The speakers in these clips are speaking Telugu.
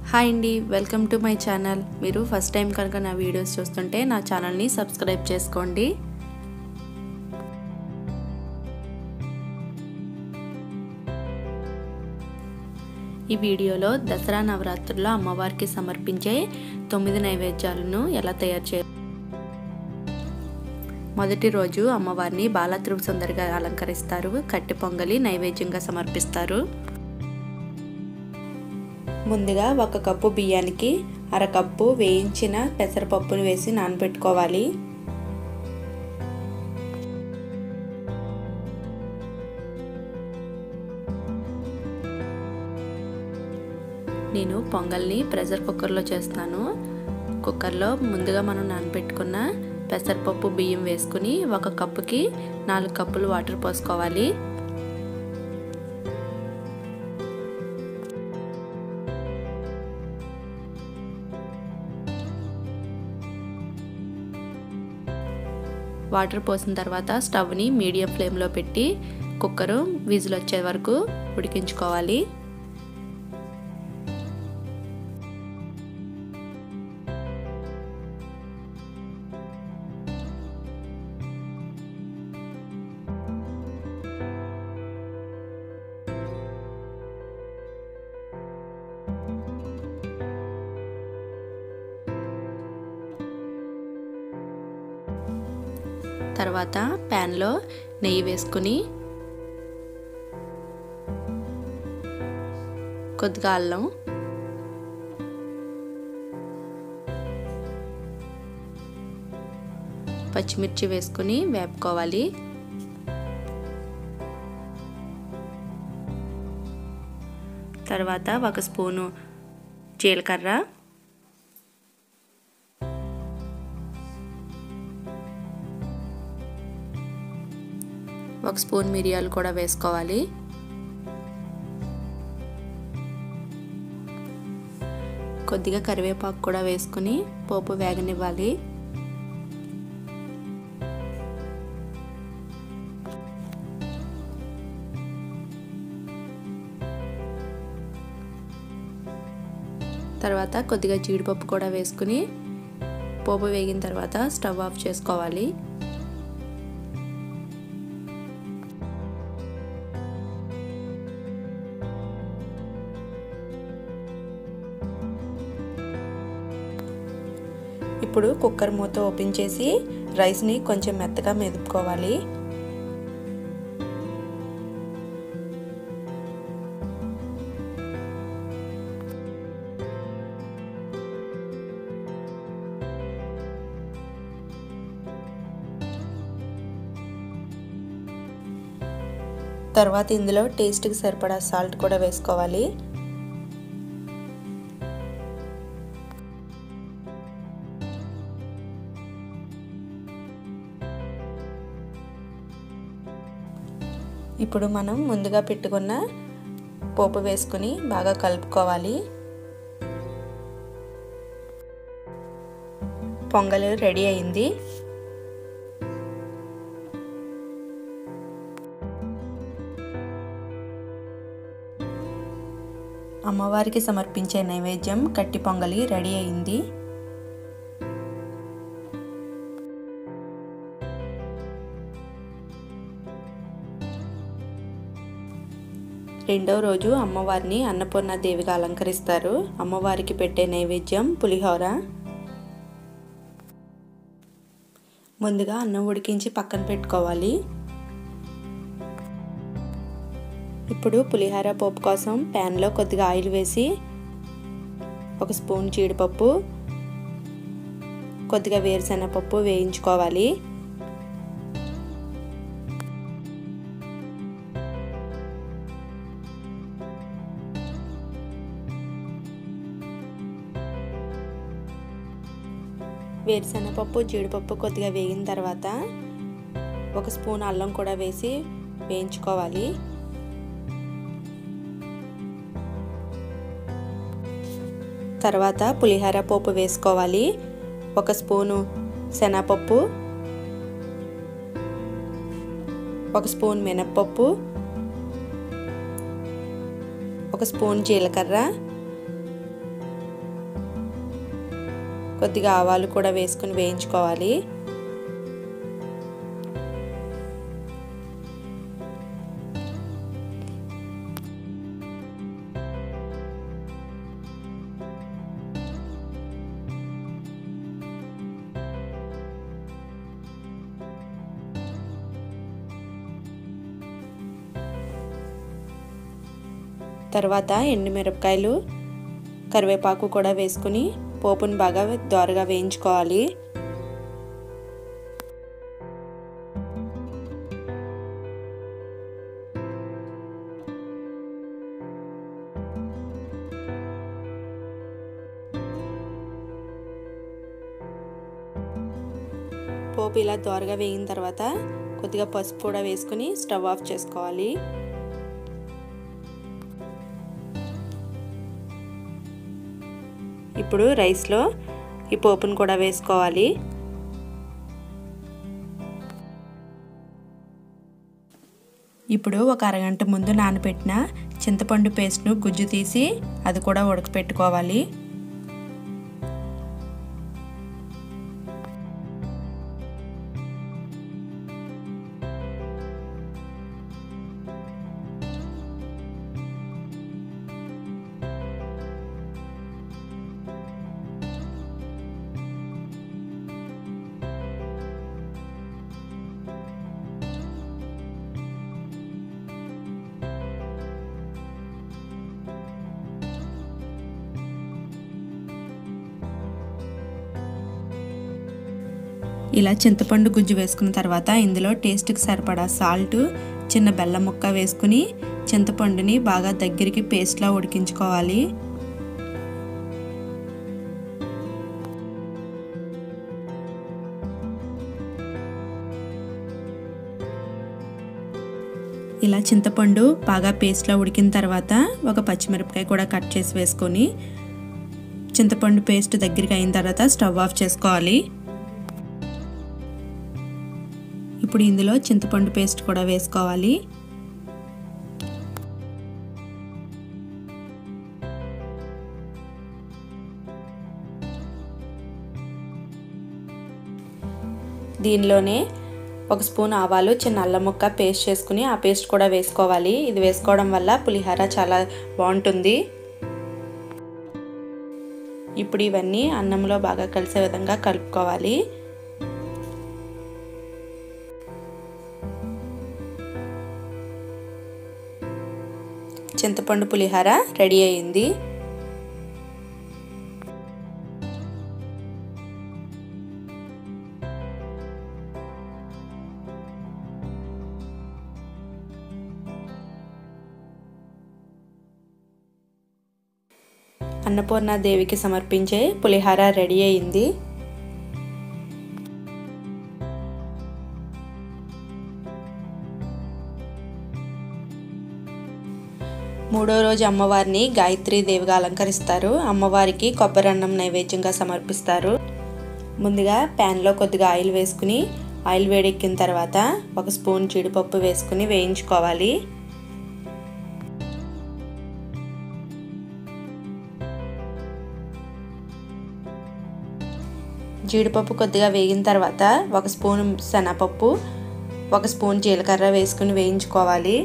హాయ్ అండి, వెల్కమ్ టు మై ఛానల్. మీరు ఫస్ట్ టైం కనుక నా వీడియోస్ చూస్తుంటే నా ఛానల్ని సబ్స్క్రైబ్ చేసుకోండి. ఈ వీడియోలో దసరా నవరాత్రుల్లో అమ్మవారికి సమర్పించే 9 నైవేద్యాలను ఎలా తయారు చేయాలి. మొదటి రోజు అమ్మవారిని బాలత్రిపుర సుందరిగా అలంకరిస్తారు. కట్టి పొంగలి నైవేద్యంగా సమర్పిస్తారు. ముందుగా 1 కప్పు బియ్యానికి 1/2 కప్పు వేయించిన పెసరపప్పును వేసి నానబెట్టుకోవాలి. నేను పొంగల్ని ప్రెషర్ కుక్కర్లో చేస్తాను. కుక్కర్లో ముందుగా మనం నానబెట్టుకున్న పెసరపప్పు బియ్యం వేసుకుని 1 కప్పుకి 4 కప్పులు వాటర్ పోసుకోవాలి. వాటర్ పోసిన తర్వాత స్టవ్ని మీడియం ఫ్లేమ్లో పెట్టి కుక్కరు విజిల్ వచ్చే వరకు ఉడికించుకోవాలి. తర్వాత ప్యాన్లో నెయ్యి వేసుకుని కొద్దిగా అల్లం, పచ్చిమిర్చి వేసుకుని వేపుకోవాలి. తర్వాత 1 స్పూను జీలకర్ర, 1 స్పూన్ మిరియాలు కూడా వేసుకోవాలి. కొద్దిగా కరివేపాకు కూడా వేసుకుని పోపు వేగనివ్వాలి. తర్వాత కొద్దిగా జీడిపప్పు కూడా వేసుకుని పోపు వేగిన తర్వాత స్టవ్ ఆఫ్ చేసుకోవాలి. ఇప్పుడు కుక్కర్ మూత ఓపెన్ చేసి రైస్ని కొంచెం మెత్తగా మెదుపుకోవాలి. తర్వాత ఇందులో టేస్ట్కి సరిపడా సాల్ట్ కూడా వేసుకోవాలి. ఇప్పుడు మనం ముందుగా పెట్టుకున్న పోపు వేసుకుని బాగా కలుపుకోవాలి. పొంగల్ రెడీ అయింది. అమ్మవారికి సమర్పించే నైవేద్యం కట్టి పొంగలి రెడీ అయింది. రెండవ రోజు అమ్మవారిని అన్నపూర్ణ దేవిగా అలంకరిస్తారు. అమ్మవారికి పెట్టే నైవేద్యం పులిహోర. ముందుగా అన్నం ఉడికించి పక్కన పెట్టుకోవాలి. ఇప్పుడు పులిహోర పోపు కోసం ప్యాన్లో కొద్దిగా ఆయిల్ వేసి 1 స్పూన్ జీడిపప్పు, కొద్దిగా వేరుశనగపప్పు వేయించుకోవాలి. వేరుశనగపప్పు, జీడిపప్పు కొద్దిగా వేగిన తర్వాత 1 స్పూన్ అల్లం కూడా వేసి వేయించుకోవాలి. తర్వాత పులిహోర పోపు వేసుకోవాలి. 1 స్పూను శనగపప్పు, 1 స్పూన్ మినప్పప్పు, 1 స్పూన్ జీలకర్ర, కొద్దిగా ఆవాలు కూడా వేసుకుని వేయించుకోవాలి. తర్వాత ఎండుమిరపకాయలు, కరివేపాకు కూడా వేసుకుని పోపును బాగా దోరగా వేయించుకోవాలి. పోపు ఇలా దోరగా వేగిన తర్వాత కొద్దిగా పసుపు కూడా వేసుకుని స్టవ్ ఆఫ్ చేసుకోవాలి. ఇప్పుడు రైస్లో ఈ పోపును కూడా వేసుకోవాలి. ఇప్పుడు ఒక అరగంట ముందు నానబెట్టిన చింతపండు పేస్ట్ను గుజ్జు తీసి అది కూడా ఉడకపెట్టుకోవాలి. ఇలా చింతపండు గుజ్జు వేసుకున్న తర్వాత ఇందులో టేస్ట్కి సరిపడా సాల్ట్, చిన్న బెల్లం ముక్క వేసుకుని చింతపండుని బాగా దగ్గరికి పేస్ట్లా ఉడికించుకోవాలి. ఇలా చింతపండు బాగా పేస్ట్లా ఉడికిన తర్వాత ఒక పచ్చిమిరపకాయ కూడా కట్ చేసి వేసుకొని చింతపండు పేస్ట్ దగ్గరికి అయిన తర్వాత స్టవ్ ఆఫ్ చేసుకోవాలి. ఇప్పుడు ఇందులో చింతపండు పేస్ట్ కూడా వేసుకోవాలి. దీనిలోనే ఒక స్పూన్ ఆవాలు, చిన్న అల్లం ముక్క పేస్ట్ చేసుకుని ఆ పేస్ట్ కూడా వేసుకోవాలి. ఇది వేసుకోవడం వల్ల పులిహోర చాలా బాగుంటుంది. ఇప్పుడు ఇవన్నీ అన్నంలో బాగా కలిసే విధంగా కలుపుకోవాలి. చింతపండు పులిహోర రెడీ అయింది. అన్నపూర్ణ దేవికి సమర్పించే పులిహోర రెడీ అయింది. మూడో రోజు అమ్మవారిని గాయత్రీ దేవిగా అలంకరిస్తారు. అమ్మవారికి కొబ్బరి అన్నం నైవేద్యంగా సమర్పిస్తారు. ముందుగా ప్యాన్లో కొద్దిగా ఆయిల్ వేసుకుని ఆయిల్ వేడెక్కిన తర్వాత ఒక స్పూన్ జీడిపప్పు వేసుకుని వేయించుకోవాలి. జీడిపప్పు కొద్దిగా వేగిన తర్వాత ఒక స్పూన్ శనగపప్పు, ఒక స్పూన్ జీలకర్ర వేసుకుని వేయించుకోవాలి.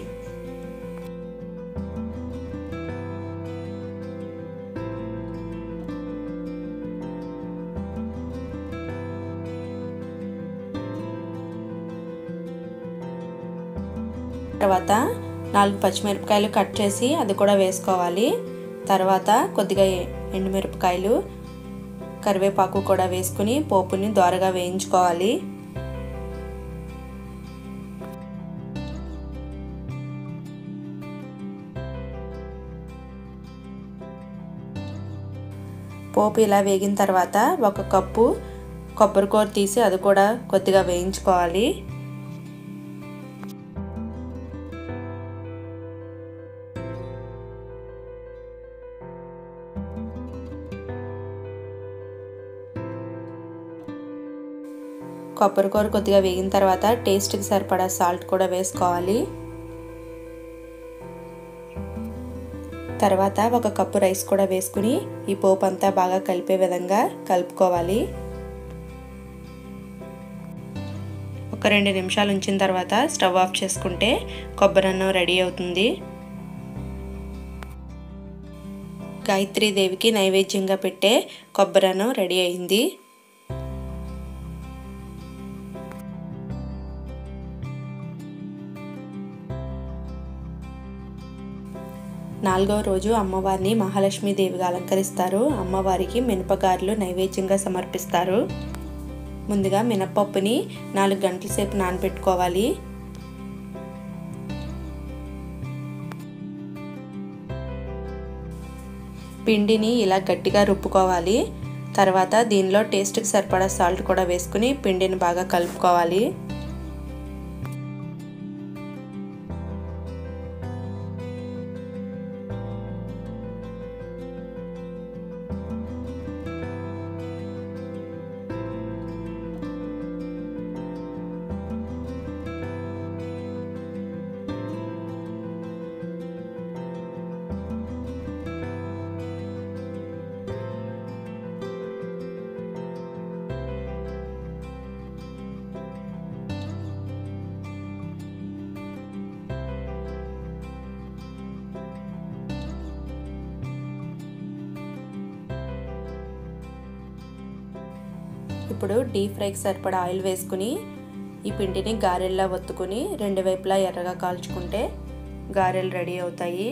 తర్వాత 4 పచ్చిమిరపకాయలు కట్ చేసి అది కూడా వేసుకోవాలి. తర్వాత కొద్దిగా ఎండుమిరపకాయలు, కరివేపాకు కూడా వేసుకుని పోపుని దోరగా వేయించుకోవాలి. పోపు ఇలా వేగిన తర్వాత ఒక కప్పు కొబ్బరికూర తీసి అది కూడా కొద్దిగా వేయించుకోవాలి. కొబ్బరికూర కొద్దిగా వేగిన తర్వాత టేస్ట్కి సరిపడా సాల్ట్ కూడా వేసుకోవాలి. తర్వాత ఒక కప్పు రైస్ కూడా వేసుకుని ఈ పోపు అంతా బాగా కలిపే విధంగా కలుపుకోవాలి. ఒక 2 నిమిషాలు ఉంచిన తర్వాత స్టవ్ ఆఫ్ చేసుకుంటే కొబ్బరన్నం రెడీ అవుతుంది. గాయత్రీదేవికి నైవేద్యంగా పెట్టే కొబ్బరన్నం రెడీ అయింది. నాలుగవ రోజు అమ్మవారిని మహాలక్ష్మీదేవిగా అలంకరిస్తారు. అమ్మవారికి మినపగారెలు నైవేద్యంగా సమర్పిస్తారు. ముందుగా మినపప్పుని 4 గంటల సేపు నానబెట్టుకోవాలి. పిండిని ఇలా గట్టిగా రుబ్బుకోవాలి. తర్వాత దీనిలో టేస్ట్కి సరిపడా సాల్ట్ కూడా వేసుకుని పిండిని బాగా కలుపుకోవాలి. ఇప్పుడు డీప్ ఫ్రైకి సరిపడా ఆయిల్ వేసుకుని ఈ పిండిని గారెల్లా ఒత్తుకుని 2 వైపులా ఎర్రగా కాల్చుకుంటే గారెలు రెడీ అవుతాయి.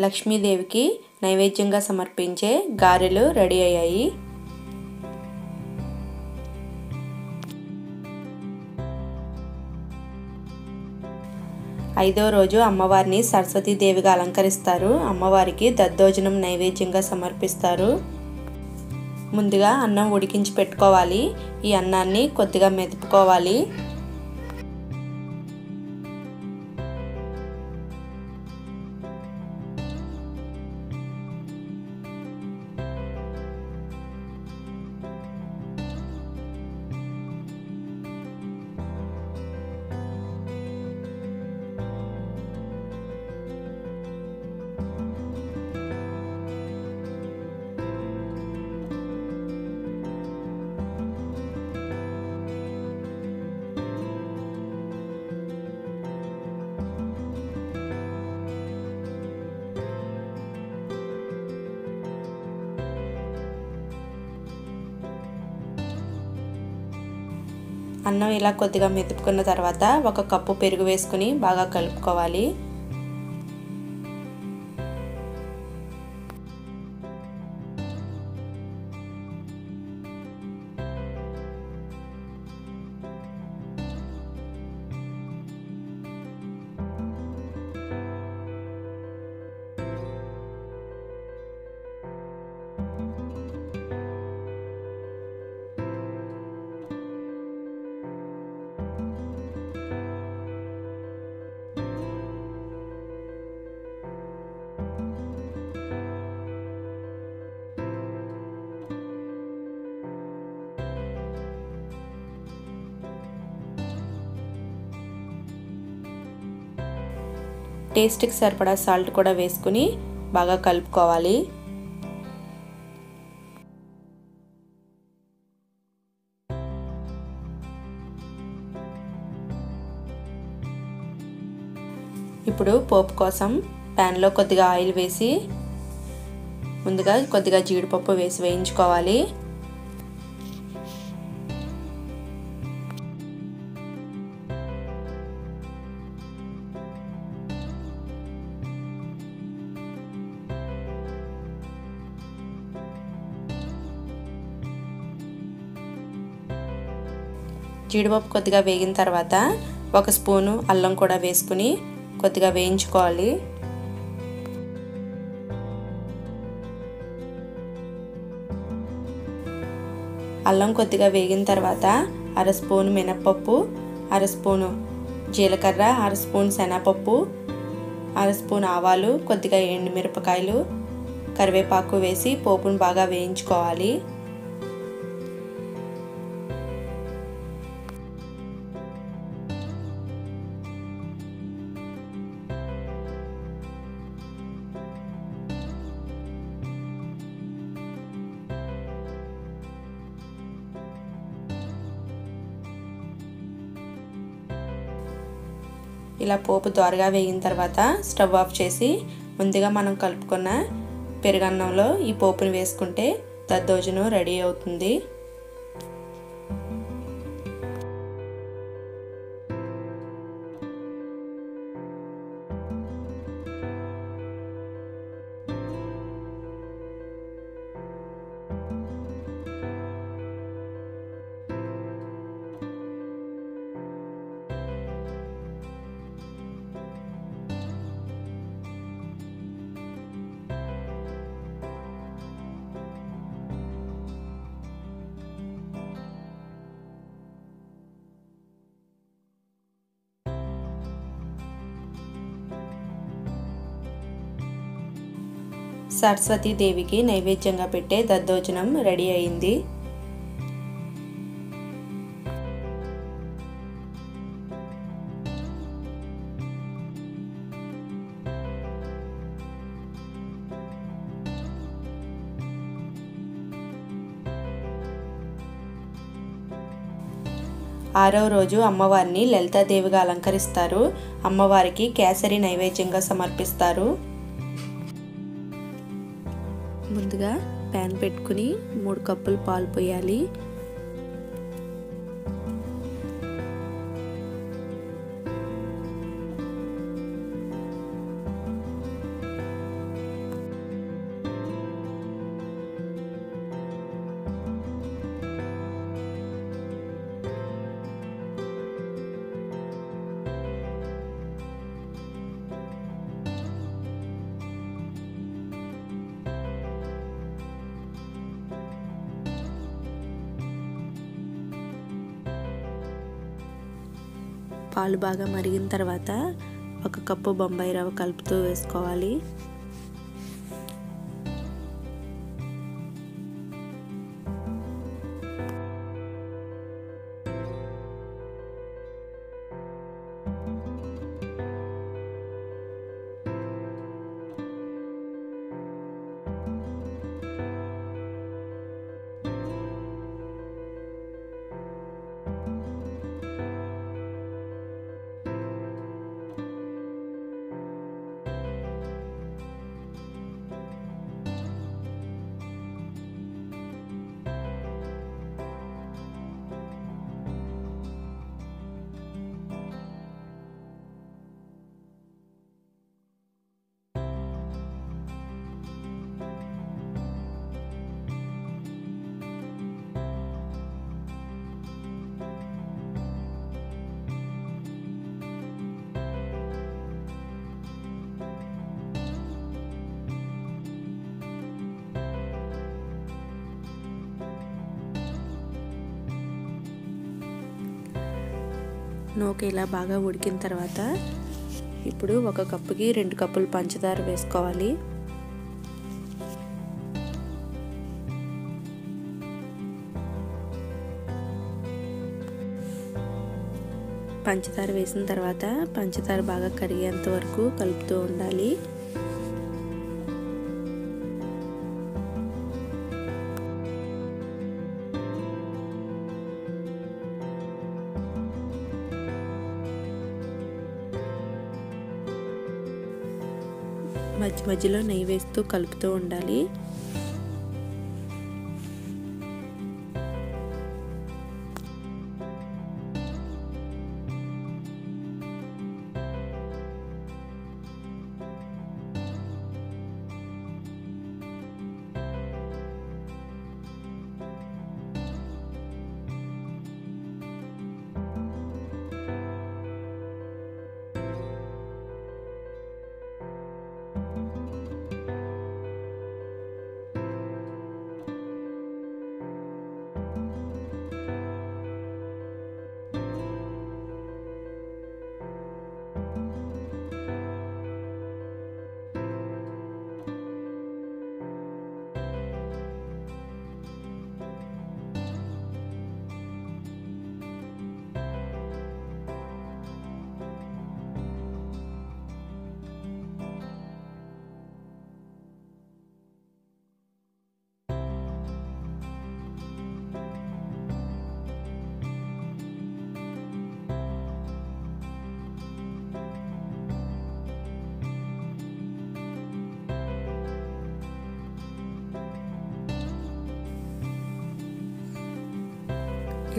లక్ష్మీదేవికి నైవేద్యంగా సమర్పించే గారెలు రెడీ అయ్యాయి. ఐదో రోజు అమ్మవారిని సరస్వతీదేవిగా అలంకరిస్తారు. అమ్మవారికి దద్దోజనం నైవేద్యంగా సమర్పిస్తారు. ముందుగా అన్నం ఉడికించి పెట్టుకోవాలి. ఈ అన్నాన్ని కొద్దిగా మెదుపుకోవాలి. అన్నం ఇలా కొద్దిగా మెదుపుకున్న తర్వాత 1 కప్పు పెరుగు వేసుకుని బాగా కలుపుకోవాలి. టేస్ట్కి సరిపడా సాల్ట్ కూడా వేసుకుని బాగా కలుపుకోవాలి. ఇప్పుడు పోపు కోసం ప్యాన్లో కొద్దిగా ఆయిల్ వేసి ముందుగా కొద్దిగా జీడిపప్పు వేసి వేయించుకోవాలి. జీడిపప్పు కొద్దిగా వేగిన తర్వాత 1 స్పూను అల్లం కూడా వేసుకుని కొద్దిగా వేయించుకోవాలి. అల్లం కొద్దిగా వేగిన తర్వాత 1/2 స్పూను మినపప్పు, 1/2 స్పూను జీలకర్ర, 1/2 స్పూను శనగపప్పు, 1/2 స్పూను ఆవాలు, కొద్దిగా ఎండుమిరపకాయలు, కరివేపాకు వేసి పోపును బాగా వేయించుకోవాలి. ఇలా పోపు దోరగా వేగిన తర్వాత స్టవ్ ఆఫ్ చేసి ముందుగా మనం కలుపుకున్న పెరుగన్నంలో ఈ పోపుని వేసుకుంటే దద్దోజనం రెడీ అవుతుంది. సరస్వతీదేవికి నైవేద్యంగా పెట్టే దద్దోజనం రెడీ అయింది. ఆరవ రోజు అమ్మవారిని లలితాదేవిగా అలంకరిస్తారు. అమ్మవారికి కేసరి నైవేద్యంగా సమర్పిస్తారు. ముందుగా ప్యాన్ పెట్టుకుని 3 కప్పులు పాలు పోయాలి. పాలు బాగా మరిగిన తర్వాత 1 కప్పు బొంబాయి రవ్వ కలుపుతూ వేసుకోవాలి. నూక ఇలా బాగా ఉడికిన తర్వాత ఇప్పుడు 1 కప్పుకి 2 కప్పులు పంచదార వేసుకోవాలి. పంచదార వేసిన తర్వాత పంచదార బాగా కరిగేంత వరకు కలుపుతూ ఉండాలి. మధ్య మధ్యలో నెయ్యి వేస్తూ కలుపుతూ ఉండాలి.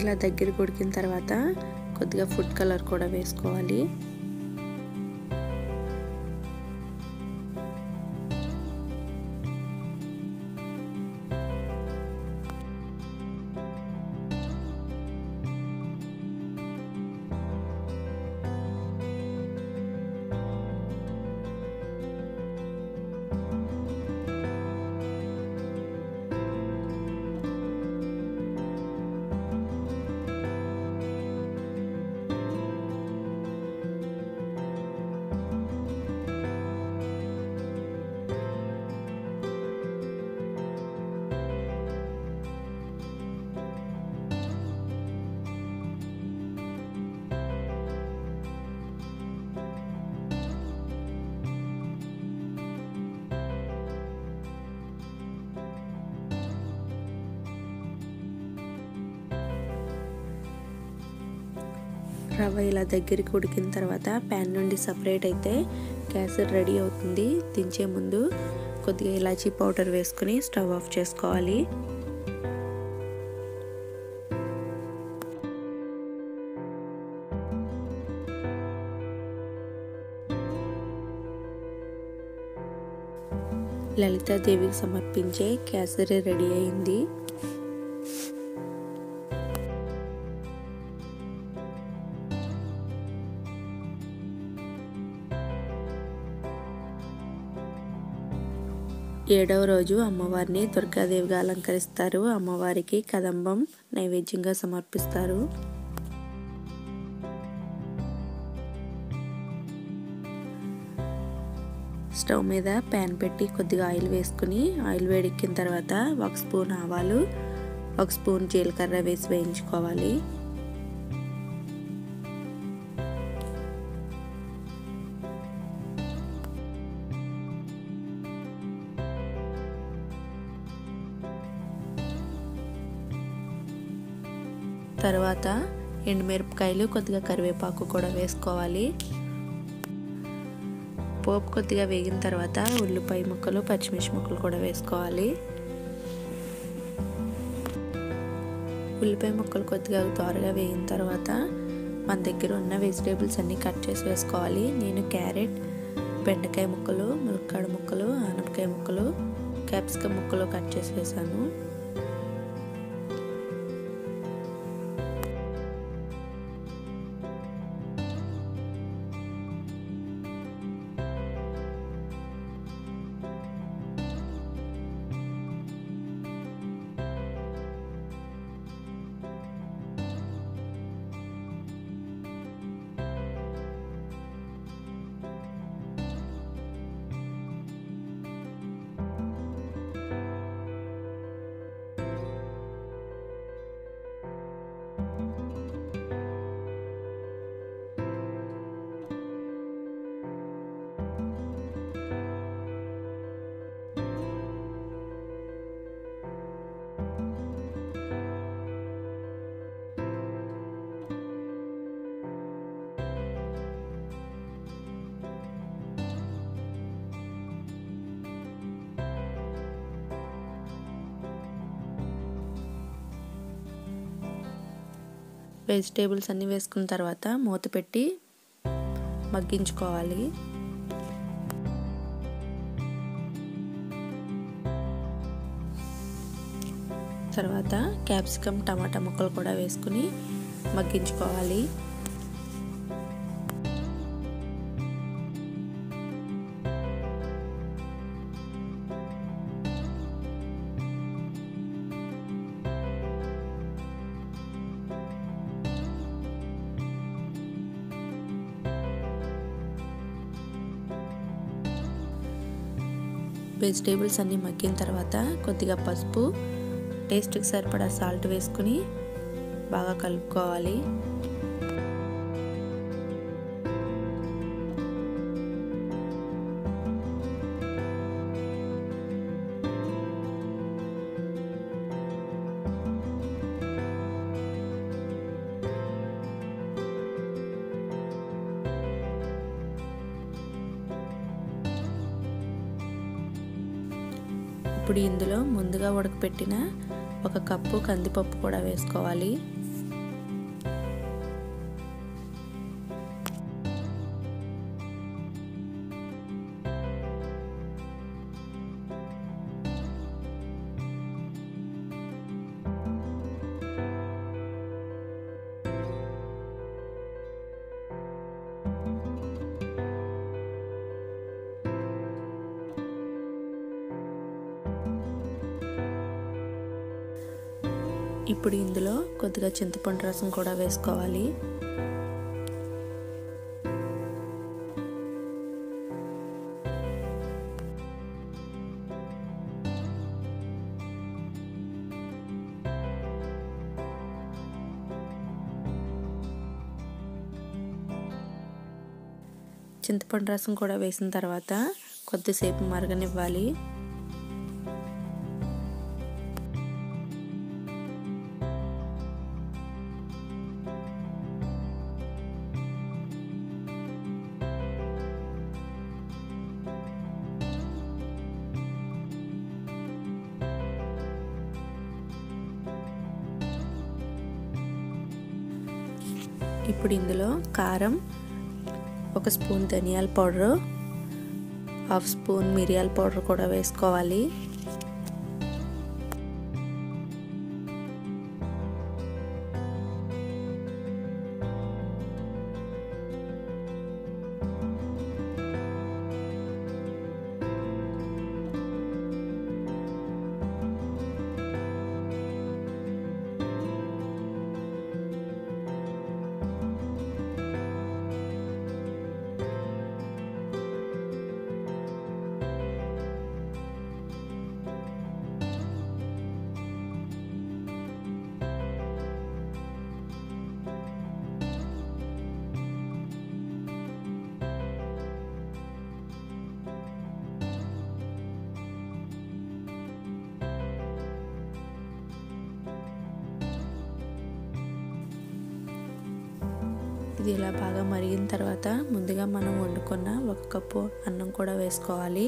ఇలా దగ్గరికి ఉడికిన తర్వాత కొద్దిగా ఫుడ్ కలర్ కూడా వేసుకోవాలి. రవ్వ ఇలా దగ్గరికి ఉడికిన తర్వాత ప్యాన్ నుండి సపరేట్ అయితే కేసరి రెడీ అవుతుంది. దించే ముందు కొద్దిగా ఇలాచీ పౌడర్ వేసుకుని స్టవ్ ఆఫ్ చేసుకోవాలి. లలితాదేవికి సమర్పించే కేసరి రెడీ అయింది. ఏడవ రోజు అమ్మవారిని దుర్గాదేవిగా అలంకరిస్తారు. అమ్మవారికి కదంబం నైవేద్యంగా సమర్పిస్తారు. స్టవ్ మీద ప్యాన్ పెట్టి కొద్దిగా ఆయిల్ వేసుకుని ఆయిల్ వేడెక్కిన తర్వాత 1 స్పూన్ ఆవాలు 1 స్పూన్ జీలకర్ర వేసి వేయించుకోవాలి. తర్వాత ఎండుమిరపకాయలు కొద్దిగా కరివేపాకు కూడా వేసుకోవాలి. పోపు కొద్దిగా వేగిన తర్వాత ఉల్లిపాయ ముక్కలు పచ్చిమిర్చి ముక్కలు కూడా వేసుకోవాలి. ఉల్లిపాయ ముక్కలు కొద్దిగా దోరగా వేగిన తర్వాత మన దగ్గర ఉన్న వెజిటేబుల్స్ అన్నీ కట్ చేసి వేసుకోవాలి. నేను క్యారెట్, బెండకాయ ముక్కలు, ములక్కాడ ముక్కలు, ఆనపకాయ ముక్కలు, క్యాప్సికమ్ ముక్కలు కట్ చేసి వేసాను. వెజిటేబుల్స్ అన్నీ వేసుకున్న తర్వాత మూత పెట్టి మగ్గించుకోవాలి. తర్వాత క్యాప్సికమ్, టమాటా ముక్కలు కూడా వేసుకుని మగ్గించుకోవాలి. వెజిటేబుల్స్ అన్నీ మగ్గిన తర్వాత కొద్దిగా పసుపు, టేస్ట్కి సరిపడా సాల్ట్ వేసుకుని బాగా కలుపుకోవాలి. ఇప్పుడు ఇందులో ముందుగా ఉడకపెట్టిన 1 కప్పు కందిపప్పు కూడా వేసుకోవాలి. ఇప్పుడు ఇందులో కొద్దిగా చింతపండు రసం కూడా వేసుకోవాలి. చింతపండు రసం కూడా వేసిన తర్వాత కొద్దిసేపు మరగనివ్వాలి. ఇప్పుడు ఇందులో కారం, 1 స్పూన్ ధనియాల పౌడరు, 1/2 స్పూన్ మిరియాల పౌడర్ కూడా వేసుకోవాలి. ఇది ఇలా బాగా మరిగిన తర్వాత ముందుగా మనం వండుకున్న 1 కప్పు అన్నం కూడా వేసుకోవాలి.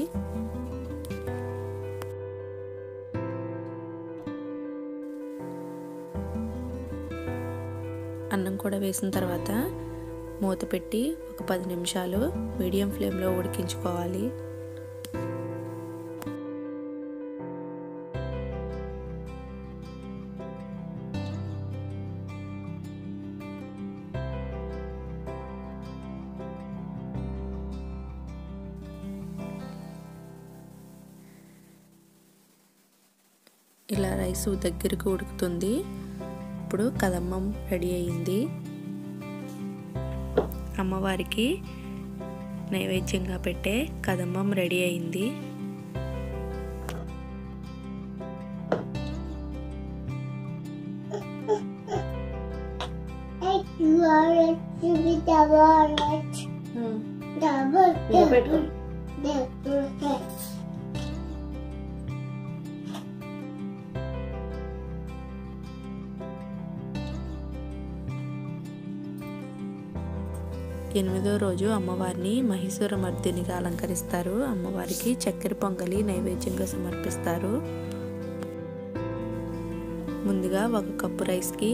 అన్నం కూడా వేసిన తర్వాత మూత పెట్టి ఒక 10 నిమిషాలు మీడియం ఫ్లేమ్లో ఉడికించుకోవాలి. ఇలా రైస్ దగ్గరికి ఉడుకుతుంది. ఇప్పుడు కదమ్మం రెడీ అయింది. అమ్మవారికి నైవేద్యంగా పెట్టే కదమ్మం రెడీ అయింది. ఎనిమిదో రోజు అమ్మవారిని మహిషాసుర మర్దినిగా అలంకరిస్తారు. అమ్మవారికి చక్కెర పొంగలి నైవేద్యంగా సమర్పిస్తారు. ముందుగా 1 కప్పు రైస్కి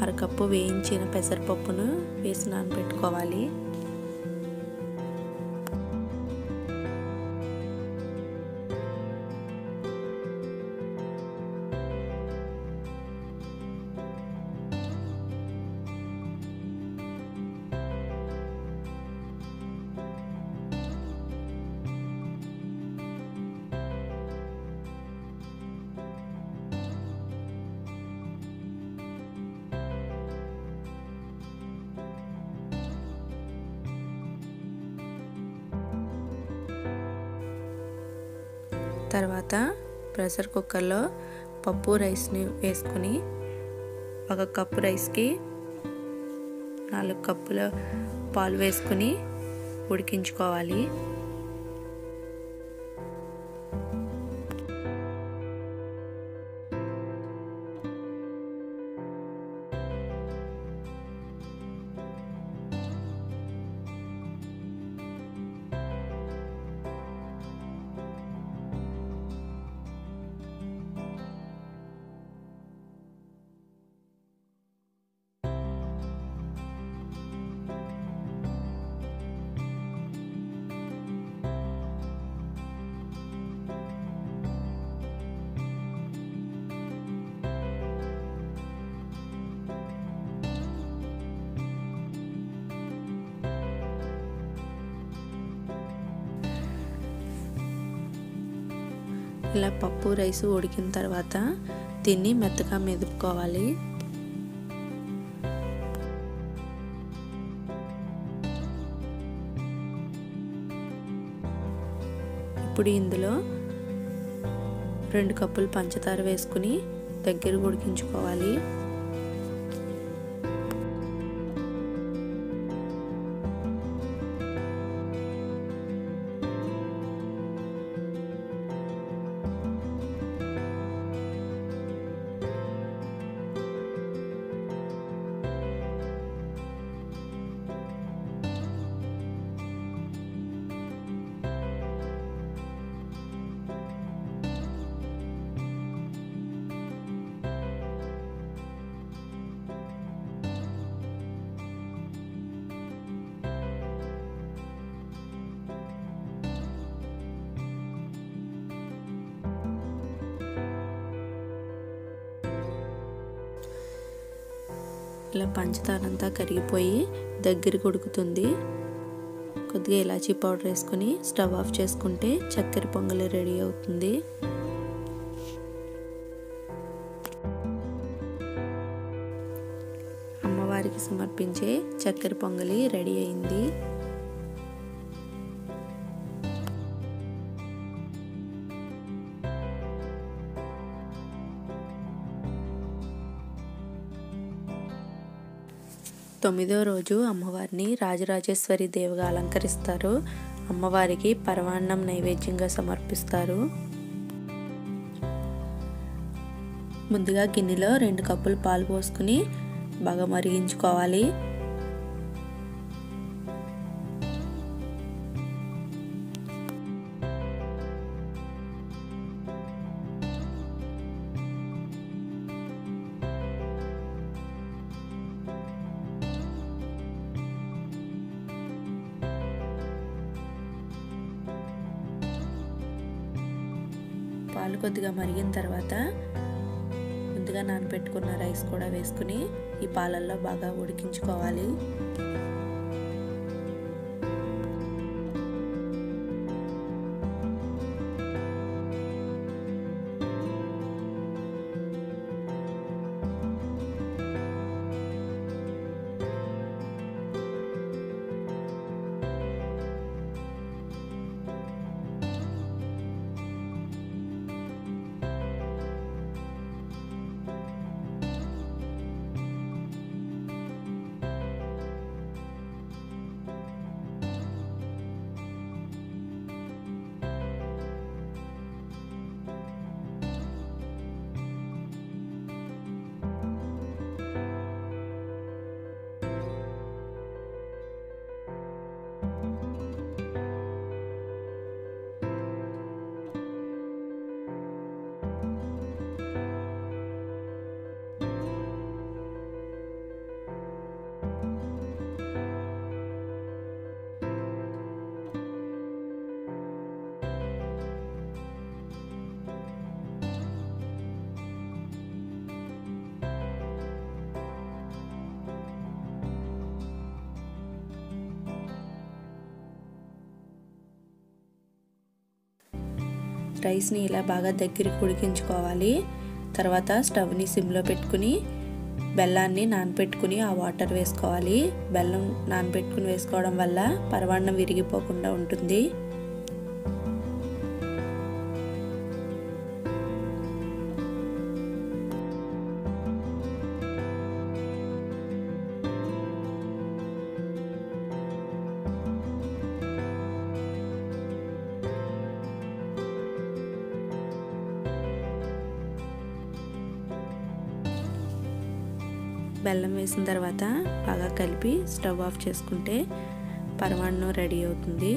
1/2 కప్పు వేయించిన పెసరపప్పును వేసి నానబెట్టుకోవాలి. తర్వాత ప్రెషర్ కుక్కర్లో పప్పు రైస్ని వేసుకుని 1 కప్పు రైస్కి 4 కప్పుల పాలు వేసుకుని ఉడికించుకోవాలి. ఇలా పప్పు రైస్ ఉడికిన తర్వాత దీన్ని మెత్తగా మెదుపుకోవాలి. ఇప్పుడు ఇందులో 2 కప్పులు పంచదార వేసుకుని దగ్గరకు ఉడికించుకోవాలి. ఇలా పంచదార అంతా కరిగిపోయి దగ్గరికి ఉడుకుతుంది. కొద్దిగా ఇలాచీ పౌడర్ వేసుకుని స్టవ్ ఆఫ్ చేసుకుంటే చక్కెర పొంగలి రెడీ అవుతుంది. అమ్మవారికి సమర్పించే చక్కెర పొంగలి రెడీ అయింది. తొమ్మిదో రోజు అమ్మవారిని రాజరాజేశ్వరి దేవిగా అలంకరిస్తారు. అమ్మవారికి పరమాన్నం నైవేద్యంగా సమర్పిస్తారు. ముందుగా గిన్నెలో 2 కప్పులు పాలు పోసుకుని బాగా మరిగించుకోవాలి. పాలు కొద్దిగా మరిగిన తర్వాత ముందుగా నానబెట్టుకున్న రైస్ కూడా వేసుకుని ఈ పాలల్లో బాగా ఉడికించుకోవాలి. రైస్ని ఇలా బాగా దగ్గరికి ఉడికించుకోవాలి. తర్వాత స్టవ్ని సిమ్లో పెట్టుకుని బెల్లాన్ని నానబెట్టుకుని ఆ వాటర్ వేసుకోవాలి. బెల్లం నానబెట్టుకుని వేసుకోవడం వల్ల పరమాన్నం విరిగిపోకుండా ఉంటుంది. బెల్లం వేసిన తర్వాత బాగా కలిపి స్టవ్ ఆఫ్ చేసుకుంటే పరమాన్నం రెడీ అవుతుంది.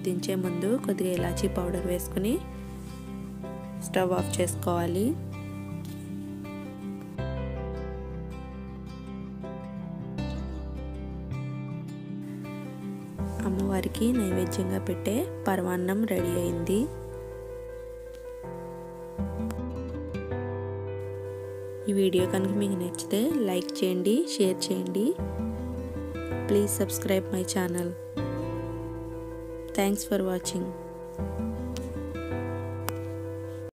దించే ముందు కొద్దిగా ఇలాచీ పౌడర్ వేసుకుని స్టవ్ ఆఫ్ చేసుకోవాలి. అమ్మవారికి నైవేద్యంగా పెట్టే పరమాన్నం రెడీ అయింది. ఈ వీడియో కనుక మీకు నచ్చితే లైక్ చేయండి, షేర్ చేయండి. Please subscribe my channel. Thanks for watching.